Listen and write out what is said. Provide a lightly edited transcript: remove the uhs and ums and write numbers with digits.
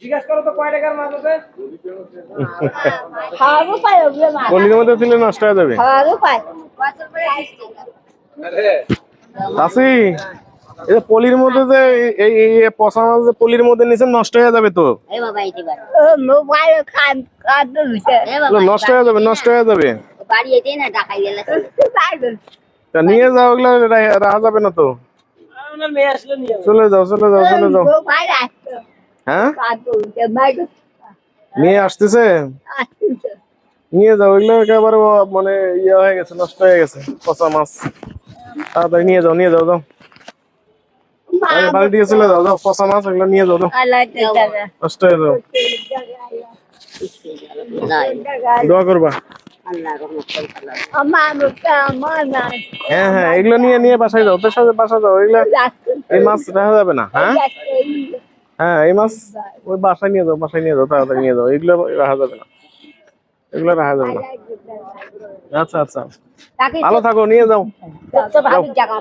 জিজ্ঞাসা করো তো কয় টাকার মাছ আছে? খাওয়ারও পায় ওগুলো মাছ। পলির মধ্যে দিলে নষ্ট হয়ে যাবে। খাওয়ারও পায়। চাচি, এই যে পলির মধ্যে যে এই এই পচা মাছ যে পলির মধ্যে নিচে নষ্ট হয়ে যাবে তো। ও মোবাইল খান কাঁদতে দিছে। নষ্ট হয়ে যাবে, নষ্ট হয়ে যাবে। বাড়ি এতে না ঢাকাই গেলে। তা নিয়ে যাও, ওগুলো রাখা যাবে না তো। আপনার মেয়ে আসলে নিয়ে যাবো। চলে যাও, চলে যাও, চলে যাও। মোবাইল আসতো। হ্যাঁ, কাঁদতে দিছে। মাইক নিয়ে আসতেছে, আসছে। নিয়ে যাও। ওইগুলো একেবারে মানে ইয়ে হয়ে গেছে, নষ্ট হয়ে গেছে, পচা মাছ। তাড়াতাড়ি নিয়ে যাও, নিয়ে যাও, যাও। বাড়ি দিয়ে চলে যাও, যাও। পচা মাছ এগুলো নিয়ে যাও, যাও। নষ্ট হয়ে যাও। দোয়া করবা। হ্যাঁ হ্যাঁ, এগুলো নিয়ে নিয়ে বাসায় যাও, তোর সাথে বাসা যাও। এগুলো এই মাছ রাখা যাবে না। হ্যাঁ হ্যাঁ, এই মাছ ওই বাসায় নিয়ে যাও, বাসায় নিয়ে যাও, তাড়াতাড়ি নিয়ে যাও। এগুলো রাখা যাবে না, এগুলো রাখা যাবে না। আচ্ছা আচ্ছা, ভালো থাকো, নিয়ে যাও। ভালো জায়গা